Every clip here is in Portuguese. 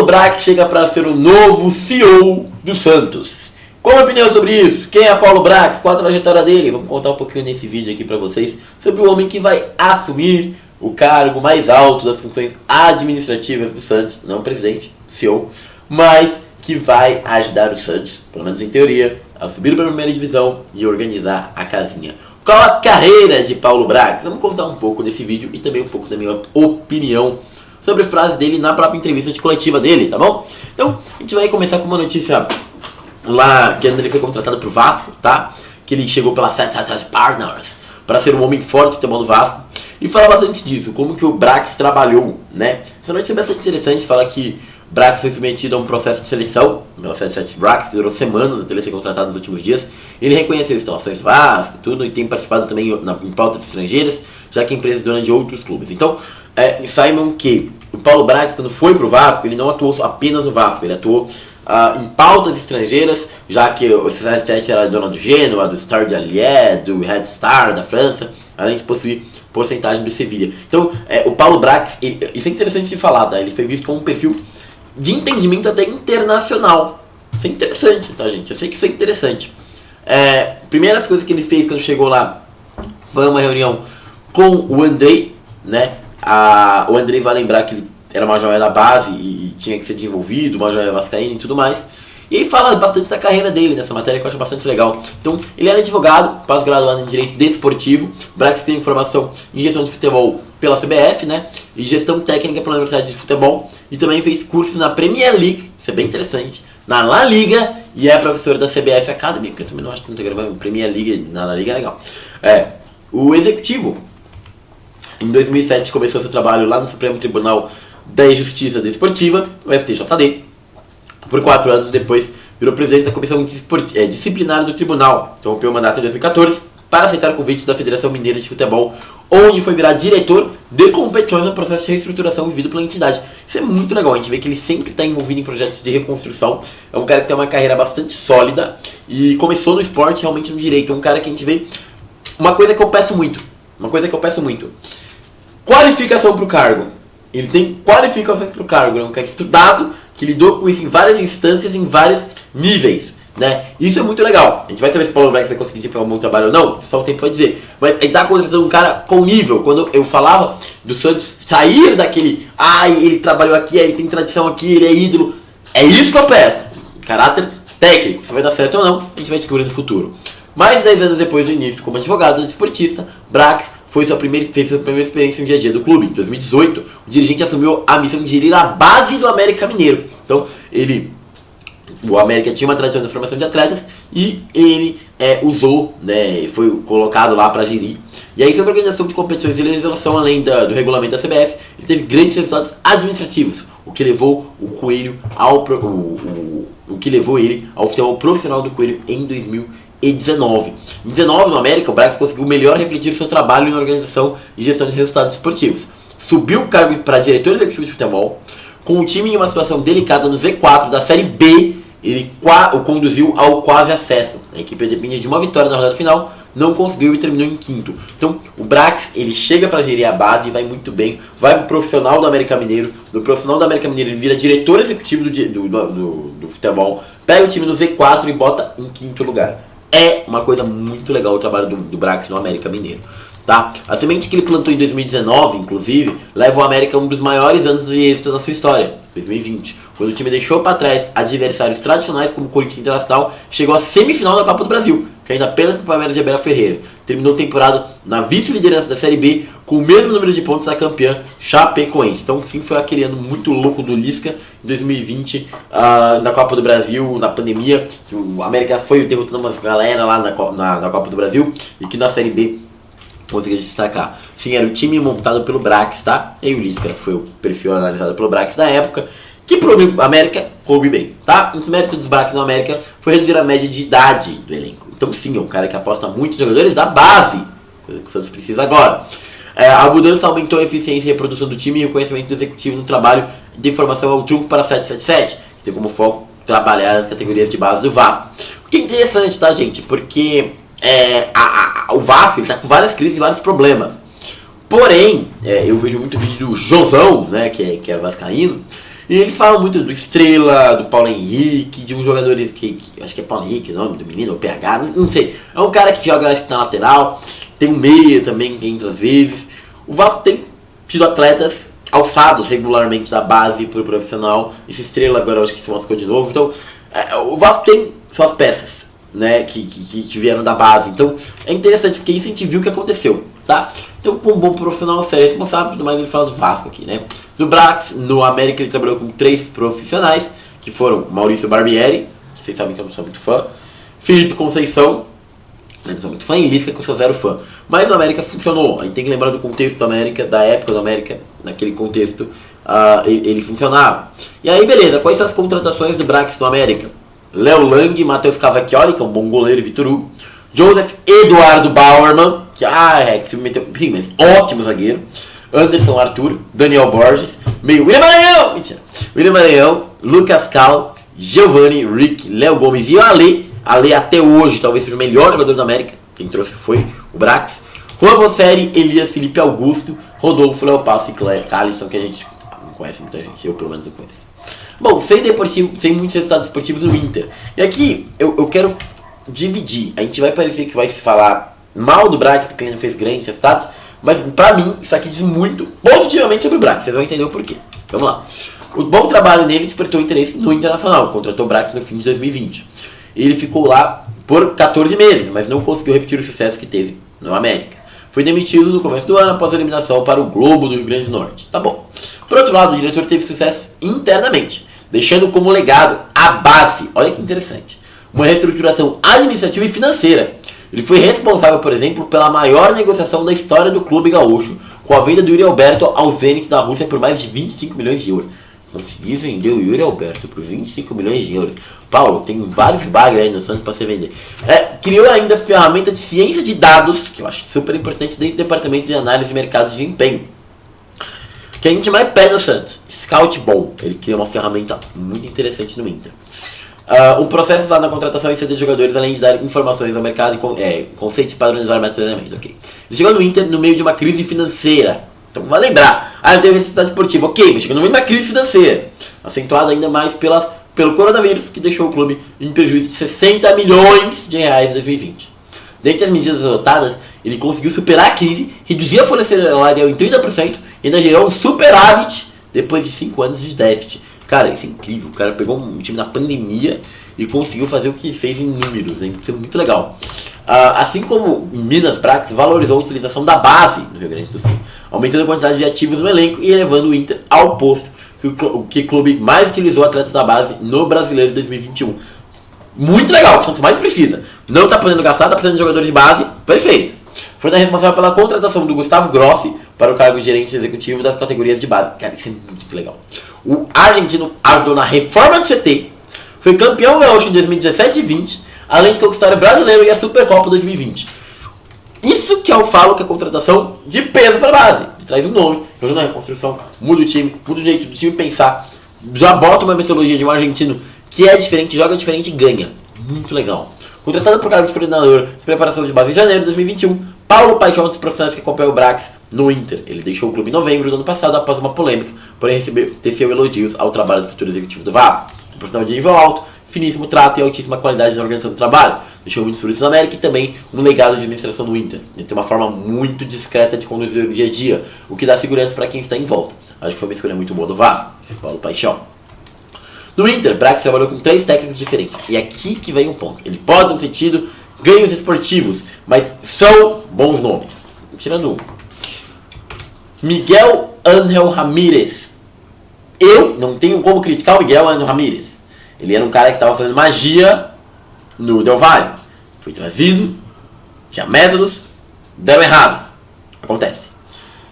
Paulo Brax chega para ser o novo CEO do Santos. Qual a opinião sobre isso? Quem é Paulo Brax? Qual a trajetória dele? Vamos contar um pouquinho nesse vídeo aqui para vocês sobre o homem que vai assumir o cargo mais alto das funções administrativas do Santos, não presidente, CEO, mas que vai ajudar o Santos, pelo menos em teoria, a subir para a primeira divisão e organizar a casinha. Qual a carreira de Paulo Brax? Vamos contar um pouco desse vídeo e também um pouco da minha opinião sobre a frase dele na própria entrevista de coletiva dele, tá bom? Então, a gente vai começar com uma notícia lá, que ele foi contratado pro Vasco, tá? Que ele chegou pela Set Partners para ser um homem forte do futebol do Vasco. E fala bastante disso, como que o Brax trabalhou, né? Essa notícia é bastante interessante, fala que Brax foi submetido a um processo de seleção, pela Set Brax, que durou semanas até ele ser contratado nos últimos dias. Ele reconheceu instalações do Vasco e tudo, e tem participado também em pautas estrangeiras, já que é empresa dona de outros clubes. Então, saibam que o Paulo Brax, quando foi pro Vasco, ele não atuou apenas no Vasco, ele atuou em pautas estrangeiras, já que o Set era dona do Genoa, do Stade de Liège, do Red Star da França, além de possuir porcentagem do Sevilha. Então, o Paulo Brax, isso é interessante de falar, tá? Ele foi visto como um perfil de entendimento até internacional. Isso é interessante, tá, gente? Eu sei que isso é interessante. Primeiras coisas que ele fez quando chegou lá foi uma reunião com o Andrei, né? O Andrei vai lembrar que ele era uma joia da base e tinha que ser desenvolvido, uma joia vascaína e tudo mais. E aí fala bastante da carreira dele nessa matéria que eu acho bastante legal. Então, ele era advogado, pós-graduado em Direito Desportivo. Brax tem formação em Gestão de Futebol pela CBF, né? E Gestão Técnica pela Universidade de Futebol. E também fez curso na Premier League, isso é bem interessante, na La Liga, e é professor da CBF Academy, que eu também não acho que não tô gravando Premier League, na La Liga é legal. O executivo, em 2007, começou seu trabalho lá no Supremo Tribunal da Justiça Desportiva, o STJD. Por 4 anos depois, virou presidente da Comissão Disciplinar do Tribunal. Interrompeu o mandato em 2014 para aceitar convites da Federação Mineira de Futebol, onde foi virar diretor de competições no processo de reestruturação vivido pela entidade. Isso é muito legal, a gente vê que ele sempre está envolvido em projetos de reconstrução. É um cara que tem uma carreira bastante sólida e começou no esporte, realmente no direito. É um cara que a gente vê uma coisa que eu peço muito. Qualificação para o cargo. Ele tem qualificações para o cargo, é um cara estudado, que lidou com isso em várias instâncias, em vários níveis, né? Isso é muito legal. A gente vai saber se o Paulo Brax vai conseguir desempenhar um bom trabalho ou não, só o tempo vai dizer. Mas ele tá contratando um cara com nível. Quando eu falava do Santos sair daquele, ele trabalhou aqui, ele tem tradição aqui, ele é ídolo. É isso que eu peço. Caráter técnico. Se vai dar certo ou não, a gente vai descobrir no futuro. Mais de 10 anos depois do início como advogado e desportista, Brax fez sua primeira experiência no dia a dia do clube. Em 2018, o dirigente assumiu a missão de gerir a base do América Mineiro. Então, o América tinha uma tradição de formação de atletas e ele usou, né, foi colocado lá para gerir. E aí, sobre a organização de competições e legislação, além do regulamento da CBF, ele teve grandes resultados administrativos, o que levou o Coelho ele ao futebol profissional do Coelho em 2019. Em 2019, no América, o Brax conseguiu melhor refletir o seu trabalho em organização e gestão de resultados esportivos. Subiu o cargo para diretor executivo de futebol. Com o time em uma situação delicada no Z4 da Série B, ele o conduziu ao quase acesso. A equipe dependia de uma vitória na rodada final, não conseguiu e terminou em quinto. Então, o Brax, ele chega para gerir a base e vai muito bem. Vai pro profissional do América Mineiro. Do profissional do América Mineiro, ele vira diretor executivo do futebol. Pega o time no Z4 e bota em quinto lugar. É uma coisa muito legal o trabalho do Brax no América Mineiro, tá? A semente que ele plantou em 2019, inclusive, leva o América a um dos maiores anos de êxito da sua história, 2020, quando o time deixou para trás adversários tradicionais como o Corinthians Internacional, chegou à semifinal da Copa do Brasil, caindo apenas para o Palmeiras de Abel Ferreira. Terminou a temporada na vice-liderança da Série B, com o mesmo número de pontos da campeã Chapecoense. Então, sim, foi aquele ano muito louco do Lisca, em 2020, na Copa do Brasil, na pandemia. O América foi derrotando uma galera lá na Copa do Brasil, e que na Série B conseguiu destacar. Sim, era o time montado pelo Brax, tá? E o Lisca foi o perfil analisado pelo Brax da época, que pro América coube bem, tá? Um dos méritos dos Brax no América foi reduzir a média de idade do elenco. Então, sim, é um cara que aposta muito em jogadores da base, coisa que o Santos precisa agora. A mudança aumentou a eficiência e a produção do time e o conhecimento do executivo no trabalho de formação ao triunfo para 777, que tem como foco trabalhar as categorias de base do Vasco. O que é interessante, tá, gente? Porque o Vasco está com várias crises e vários problemas. Porém, eu vejo muito vídeo do Josão, né, que é vascaíno, E eles falam muito do Estrela, do Paulo Henrique, de uns jogadores que acho que é Paulo Henrique o nome do menino, ou PH, não sei. É um cara que joga, acho que na lateral, tem um meia também que entra às vezes. O Vasco tem tido atletas alçados regularmente da base para o profissional. Esse Estrela agora eu acho que se machucou de novo. Então, o Vasco tem suas peças, né, que vieram da base. Então, é interessante porque isso a gente viu o que aconteceu, tá? Então, com um bom profissional, sério, responsável, tudo mais, ele fala do Vasco aqui, né? No Brax, no América, ele trabalhou com 3 profissionais, que foram Maurício Barbieri, que vocês sabem que eu não sou muito fã, Felipe Conceição, eu não sou muito fã, e Lisca, que eu sou zero fã. Mas no América funcionou, a gente tem que lembrar do contexto do América, da época do América, naquele contexto, ele funcionava. E aí, beleza, quais são as contratações do Brax no América? Léo Lang, Matheus Cavacchioli, que é um bom goleiro, Vitor Hugo, Joseph Eduardo Bauerman, que se meteu, sim, mas ótimo zagueiro, Anderson Arthur, Daniel Borges, meio William Maranhão, mentira, William Maranhão, Lucas Cal, Giovanni, Rick, Léo Gomes e o Ale até hoje talvez seja o melhor jogador da América, quem trouxe foi o Brax, Juan Bosseri, Elias Felipe Augusto, Rodolfo, Léo Passo e Calisson, que a gente não conhece muita gente, eu pelo menos não conheço. Bom, sem muitos resultados esportivos no Inter. E aqui eu quero dividir. A gente vai parecer que vai se falar mal do Brax porque ele não fez grandes resultados, mas pra mim isso aqui diz muito positivamente sobre o Brax. Vocês vão entender o porquê. Vamos lá. O bom trabalho nele despertou interesse no Internacional. Contratou o Brax no fim de 2020. Ele ficou lá por 14 meses, mas não conseguiu repetir o sucesso que teve no América. Foi demitido no começo do ano após a eliminação para o Globo do Rio Grande do Norte. Tá bom. Por outro lado, o diretor teve sucesso internamente, deixando como legado a base. Olha que interessante. Uma reestruturação administrativa e financeira. Ele foi responsável, por exemplo, pela maior negociação da história do clube gaúcho, com a venda do Yuri Alberto ao Zenit da Rússia por mais de 25 milhões de euros. Consegui vender o Yuri Alberto por 25 milhões de euros. Paulo, tem vários bagres aí no Santos para você vender. Criou ainda a ferramenta de ciência de dados, que eu acho super importante dentro do departamento de análise de mercado de desempenho. Que a gente mais pede no Santos. Scout bom. Ele criou uma ferramenta muito interessante no Inter. Um processo usado na contratação e ceder de jogadores, além de dar informações ao mercado e conceitos e padronizar mais treinamento. Okay. Ele chegou no Inter no meio de uma crise financeira. Então vai lembrar, ele teve necessidade esportiva, ok, mas chegou no meio de uma crise financeira, acentuada ainda mais pelo coronavírus, que deixou o clube em prejuízo de 60 milhões de reais em 2020. Dentre as medidas adotadas, ele conseguiu superar a crise, reduzir a folha salarial em 30% e ainda gerou um superávit depois de 5 anos de déficit. Cara, isso é incrível. O cara pegou um time na pandemia e conseguiu fazer o que fez em números, né? Isso é muito legal. Assim como em Minas, Brax valorizou a utilização da base no Rio Grande do Sul, aumentando a quantidade de ativos no elenco e elevando o Inter ao posto que o clube mais utilizou atletas da base no Brasileiro de 2021. Muito legal, o Santos mais precisa. Não está podendo gastar, está precisando de jogadores de base, perfeito. Foi responsável pela contratação do Gustavo Grossi para o cargo de gerente executivo das categorias de base. Cara, isso é muito legal. O argentino ajudou na reforma do CT, foi campeão gaúcho em 2017 e 2020, além de conquistar o Brasileiro e a Supercopa 2020. Isso que eu falo que é contratação de peso para a base. Ele traz um nome, ajuda na reconstrução, muda o time, muda o jeito do time pensar, já bota uma metodologia de um argentino que é diferente, joga diferente e ganha. Muito legal. Contratado por cargo de coordenador de preparação de base em janeiro de 2021, Paulo Paixão, dos profissionais que acompanham o Brax no Inter. Ele deixou o clube em novembro do ano passado após uma polêmica, porém teceu elogios ao trabalho do futuro executivo do Vasco. Um profissional de nível alto, finíssimo trato e altíssima qualidade na organização do trabalho. Deixou muitos frutos na América e também um legado de administração no Inter. Ele tem uma forma muito discreta de conduzir o dia a dia, o que dá segurança para quem está em volta. Acho que foi uma escolha muito boa do Vasco, Paulo Paixão. No Inter, Brax trabalhou com 3 técnicos diferentes. E é aqui que vem um ponto. Ele pode não ter tido ganhos esportivos, mas são bons nomes. Tirando um. Miguel Ángel Ramírez. Eu não tenho como criticar o Miguel Ángel Ramírez. Ele era um cara que estava fazendo magia no Del Valle. Foi trazido, tinha métodos, deram errados. Acontece.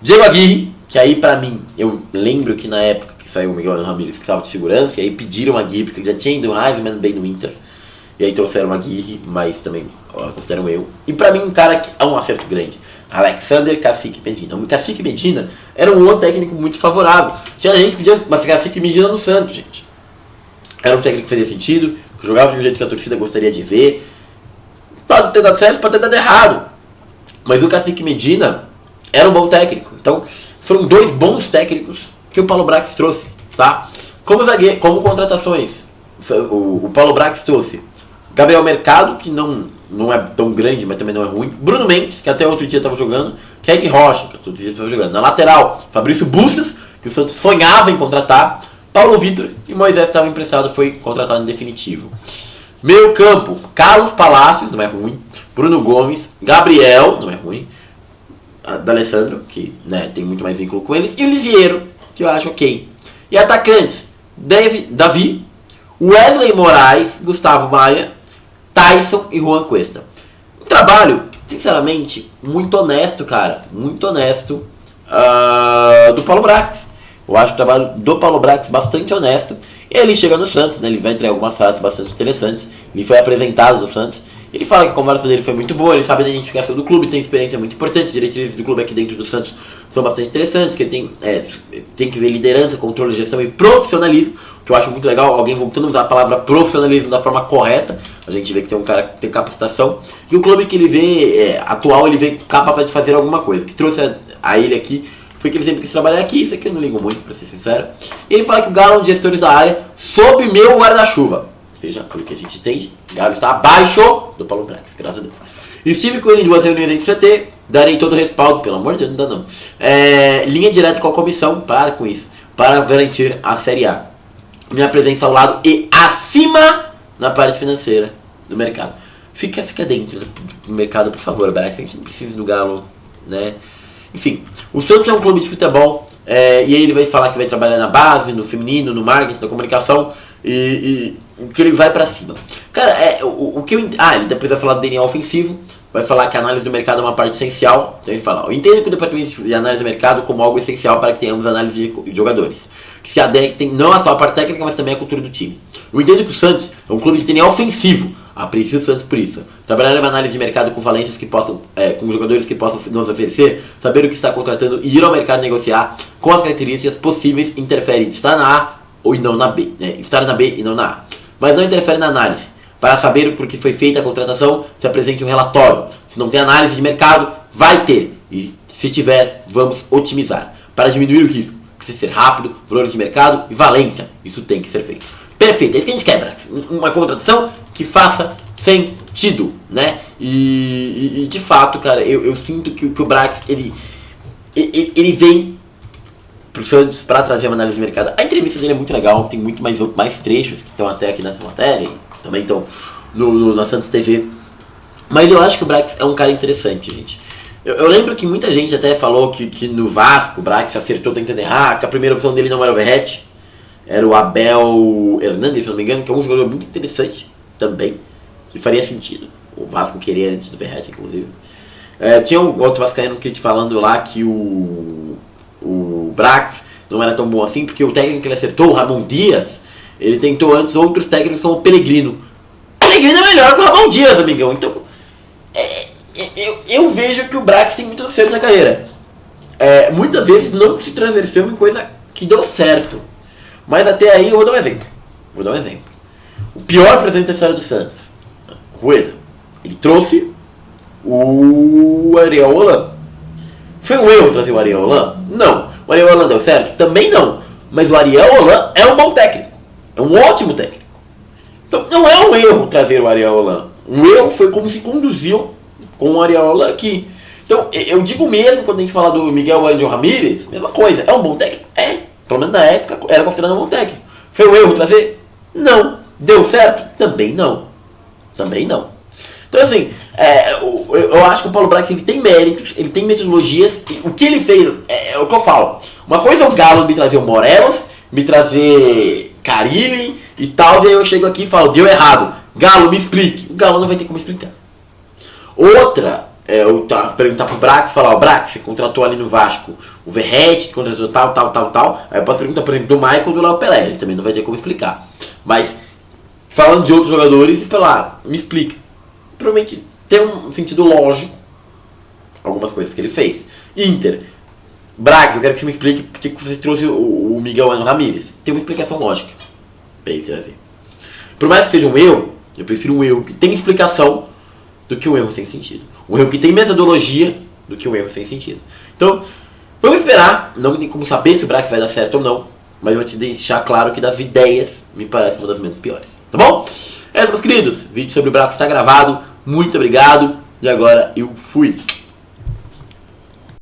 Diego Aguirre, que aí pra mim, eu lembro que na época que saiu o Miguel Ángel Ramírez que estava de segurança, e aí pediram Aguirre, porque ele já tinha ido um Heisman bem no Inter. E aí trouxeram Aguirre, mas também consideram eu. E pra mim um cara que é um acerto grande. Alexander Cacique Medina. O Cacique Medina era um outro técnico muito favorável. Tinha gente que pedia, mas Cacique Medina no Santos, gente. Era um técnico que fazia sentido, que jogava de um jeito que a torcida gostaria de ver. Pode ter dado certo, pode ter dado errado. Mas o Cacique Medina era um bom técnico. Então, foram 2 bons técnicos que o Paulo Brax trouxe, tá? Como contratações, o Paulo Brax trouxe Gabriel Mercado, que não é tão grande, mas também não é ruim. Bruno Mendes, que até outro dia estava jogando. Kaique Rocha, que outro dia estava jogando. Na lateral, Fabrício Bustos, que o Santos sonhava em contratar. Paulo Vitor e Moisés estava emprestado, foi contratado em definitivo. Meio campo, Carlos Palacios, não é ruim. Bruno Gomes, Gabriel, não é ruim. D'Alessandro, que tem muito mais vínculo com eles. E o Lisieiro, que eu acho ok. E atacantes, Davi, Wesley Moraes, Gustavo Maia, Tyson e Juan Cuesta. Um trabalho, sinceramente, muito honesto, cara. Muito honesto do Paulo Brax. Eu acho o trabalho do Paulo Brax bastante honesto. Ele chega no Santos, né? Ele vai entregar algumas frases bastante interessantes. Ele foi apresentado no Santos. Ele fala que a conversa dele foi muito boa, ele sabe da identificação do clube, tem experiência muito importante, as diretrizes do clube aqui dentro do Santos são bastante interessantes, que ele tem que ver liderança, controle, gestão e profissionalismo, que eu acho muito legal, alguém voltando a usar a palavra profissionalismo da forma correta, a gente vê que tem um cara que tem capacitação, e o clube que ele vê, atual, ele vê capaz de fazer alguma coisa, o que trouxe a ele aqui foi que ele sempre quis trabalhar aqui, isso aqui eu não ligo muito, pra ser sincero. E ele fala que o Galo é um dos gestores da área sob meu guarda-chuva. Ou seja, pelo que a gente entende, o Galo está abaixo do Paulo Brax, graças a Deus. Estive com ele em 2 reuniões em CT, darei todo o respaldo, pelo amor de Deus, não dá não. Linha direta com a comissão, para com isso, para garantir a Série A. Minha presença ao lado e acima na parte financeira do mercado. Fica dentro do mercado, por favor, Brax, a gente não precisa do Galo, né? Enfim, o Santos é um clube de futebol, e aí ele vai falar que vai trabalhar na base, no feminino, no marketing, na comunicação, e que ele vai pra cima. Cara, o que eu... ele depois vai falar do DNA ofensivo, vai falar que a análise do mercado é uma parte essencial. Então ele fala, eu entendo que o departamento de análise do mercado como algo essencial para que tenhamos análise de jogadores, que se adaptem não só a parte técnica, mas também a cultura do time. Eu entendo que o Santos é um clube de DNA ofensivo, aprecio o Santos por isso. Trabalhar uma análise de mercado com valências que possam, com jogadores que possam nos oferecer, saber o que está contratando e ir ao mercado negociar com as características possíveis interfere em estar na A ou não na B, né? Estar na B e não na A. Mas não interfere na análise. Para saber o porquê foi feita a contratação, se apresente um relatório. Se não tem análise de mercado, vai ter. E se tiver, vamos otimizar. Para diminuir o risco, precisa ser rápido, valores de mercado e valência. Isso tem que ser feito. Perfeito, é isso que a gente quer, Brax. Uma contratação que faça sentido, né? E de fato, cara, eu sinto que o Brax, ele vem pro Santos para trazer uma análise de mercado. A entrevista dele é muito legal, tem muito mais trechos que estão até aqui nessa matéria, também estão na Santos TV. Mas eu acho que o Brax é um cara interessante, gente. Eu lembro que muita gente até falou que no Vasco o Brax acertou tentando errar, que a primeira opção dele não era o Verratti, era o Abel Hernandes, se não me engano, que é um jogador muito interessante também, que faria sentido o Vasco querer antes do Verratti, inclusive. Tinha um outro vascaíno que te falando lá que o Brax não era tão bom assim, porque o técnico que ele acertou, o Ramon Dias, ele tentou antes outros técnicos como o Pellegrino. Pellegrino é melhor que o Ramon Dias, amigão. Então, eu vejo que o Brax tem muito acerto na carreira. Muitas vezes não se transversou em coisa que deu certo. Mas até aí eu vou dar um exemplo. O pior presidente da história do Santos, Rueda, ele trouxe o Ariel Holan. Foi um erro trazer o Ariel Holan? Não. O Ariel Holan deu certo? Também não. Mas o Ariel Holan é um bom técnico. É um ótimo técnico. Então não é um erro trazer o Ariel Holan. Um erro foi como se conduziu com o Ariel Holan aqui. Então eu digo mesmo quando a gente fala do Miguel Ángel Ramírez, mesma coisa. É um bom técnico? Pelo menos na época era considerado um bom técnico. Foi um erro trazer? Não. Deu certo? Também não. Então assim, eu acho que o Paulo Brax ele tem méritos, ele tem metodologias, e o que ele fez, é o que eu falo. Uma coisa é o Galo me trazer o Morelos, me trazer Carille e tal, e aí eu chego aqui e falo, deu errado, Galo me explique. O Galo não vai ter como explicar. Outra, eu perguntar pro Brax e falar, Brax, você contratou ali no Vasco o Verratti, contratou tal. Aí eu posso perguntar, por exemplo, do Michael ou do Léo Pelé, ele também não vai ter como explicar. Mas, falando de outros jogadores, me explica. Provavelmente tem um sentido lógico algumas coisas que ele fez. Inter, Brax, eu quero que você me explique porque você trouxe o Miguel Ángel Ramírez. Tem uma explicação lógica pra ele trazer. Por mais que seja um erro, eu prefiro um erro que tem explicação do que um erro sem sentido. Um erro que tem metodologia do que um erro sem sentido. Então, vamos esperar. Não tem como saber se o Brax vai dar certo ou não. mas eu vou te deixar claro que das ideias, me parece uma das menos piores. Tá bom? É isso, meus queridos. O vídeo sobre o Brax está gravado. Muito obrigado. E agora eu fui.